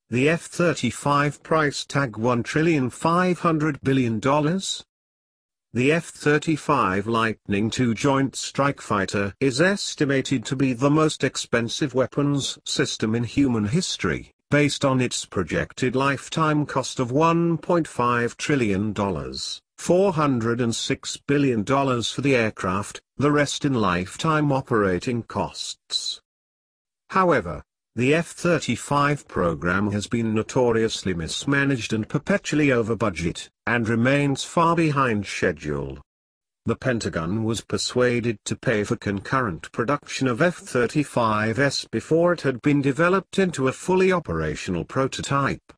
The F-35 price tag $1,500 billion? The F-35 Lightning II Joint Strike Fighter is estimated to be the most expensive weapons system in human history, based on its projected lifetime cost of $1.5 trillion, $406 billion for the aircraft, the rest in lifetime operating costs. However, the F-35 program has been notoriously mismanaged and perpetually over budget, and remains far behind schedule. The Pentagon was persuaded to pay for concurrent production of F-35s before it had been developed into a fully operational prototype.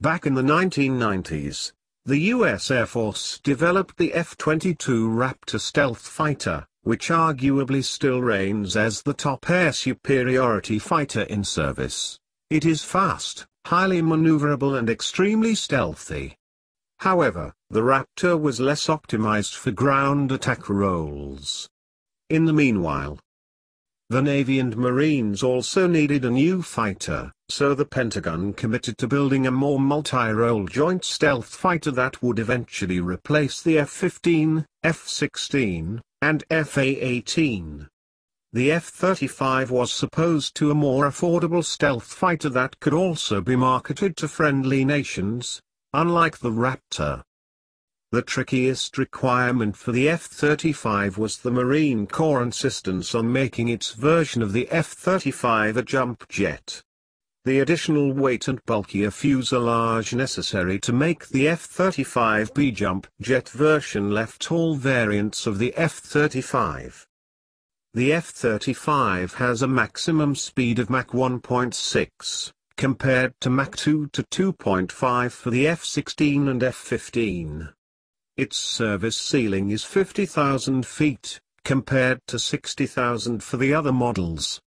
Back in the 1990s, the U.S. Air Force developed the F-22 Raptor stealth fighter, which arguably still reigns as the top air superiority fighter in service. It is fast, highly maneuverable and extremely stealthy. However, the Raptor was less optimized for ground attack roles. In the meanwhile, the Navy and Marines also needed a new fighter, so the Pentagon committed to building a more multi-role joint stealth fighter that would eventually replace the F-15, F-16, and F-A-18. The F-35 was supposed to be a more affordable stealth fighter that could also be marketed to friendly nations, unlike the Raptor. The trickiest requirement for the F-35 was the Marine Corps' insistence on making its version of the F-35 a jump jet. The additional weight and bulkier fuselage necessary to make the F-35B jump jet version left all variants of the F-35. The F-35 has a maximum speed of Mach 1.6, compared to Mach 2 to 2.5 for the F-16 and F-15. Its service ceiling is 50,000 feet, compared to 60,000 for the other models.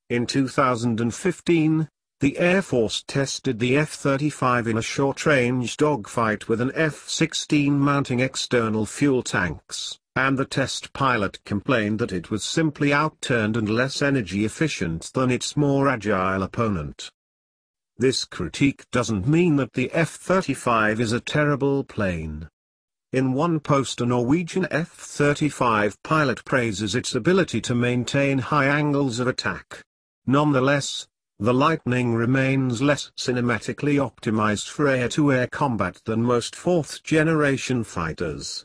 In 2015, the Air Force tested the F-35 in a short-range dogfight with an F-16 mounting external fuel tanks, and the test pilot complained that it was simply outturned and less energy efficient than its more agile opponent. This critique doesn't mean that the F-35 is a terrible plane. In one post, a Norwegian F-35 pilot praises its ability to maintain high angles of attack. Nonetheless, the Lightning remains less cinematically optimized for air-to-air combat than most fourth-generation fighters.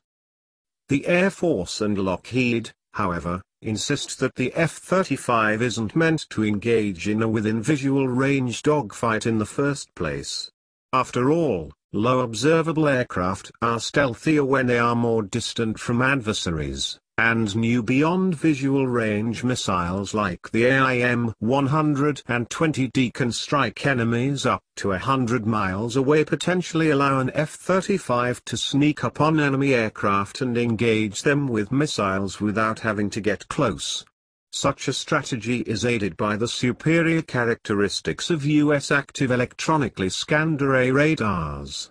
The Air Force and Lockheed, however, insist that the F-35 isn't meant to engage in a within-visual range dogfight in the first place. After all, low observable aircraft are stealthier when they are more distant from adversaries, and new beyond visual range missiles like the AIM-120D can strike enemies up to 100 miles away, potentially allow an F-35 to sneak up on enemy aircraft and engage them with missiles without having to get close. Such a strategy is aided by the superior characteristics of U.S. active electronically scanned array radars.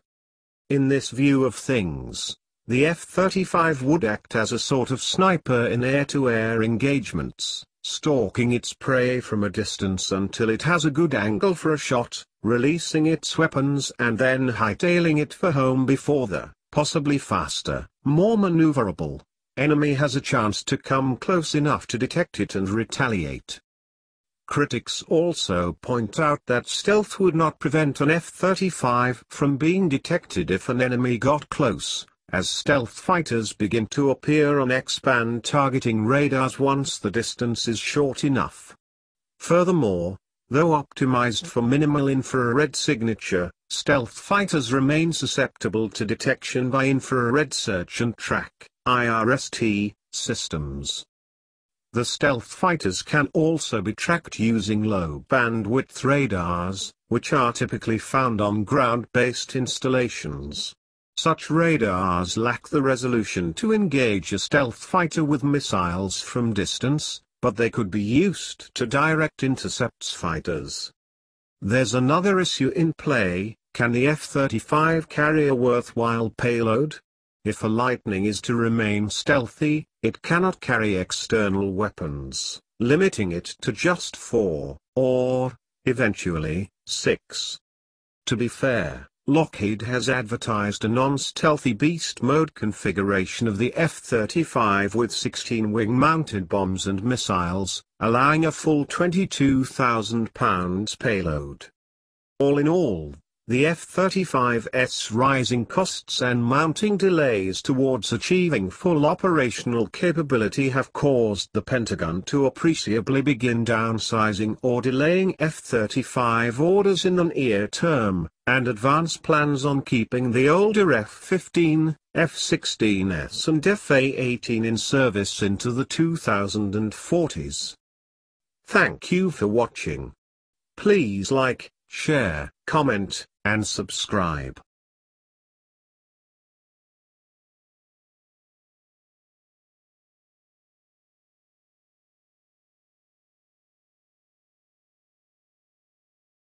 In this view of things, the F-35 would act as a sort of sniper in air-to-air engagements, stalking its prey from a distance until it has a good angle for a shot, releasing its weapons and then hightailing it for home before the, possibly faster, more maneuverable, enemy has a chance to come close enough to detect it and retaliate. Critics also point out that stealth would not prevent an F-35 from being detected if an enemy got close, as stealth fighters begin to appear on X-band targeting radars once the distance is short enough. Furthermore, though optimized for minimal infrared signature, stealth fighters remain susceptible to detection by infrared search and track (IRST) systems. The stealth fighters can also be tracked using low bandwidth radars, which are typically found on ground-based installations. Such radars lack the resolution to engage a stealth fighter with missiles from distance, but they could be used to direct intercepts fighters. There's another issue in play: can the F-35 carry a worthwhile payload? If a Lightning is to remain stealthy, it cannot carry external weapons, limiting it to just 4, or, eventually, 6. To be fair, Lockheed has advertised a non-stealthy beast mode configuration of the F-35 with 16 wing-mounted bombs and missiles, allowing a full 22,000 pounds payload. All in all, the F-35's rising costs and mounting delays towards achieving full operational capability have caused the Pentagon to appreciably begin downsizing or delaying F-35 orders in the near term, and advance plans on keeping the older F-15, F-16s and F-A-18 in service into the 2040s. Thank you for watching. Please like, share, comment, and subscribe.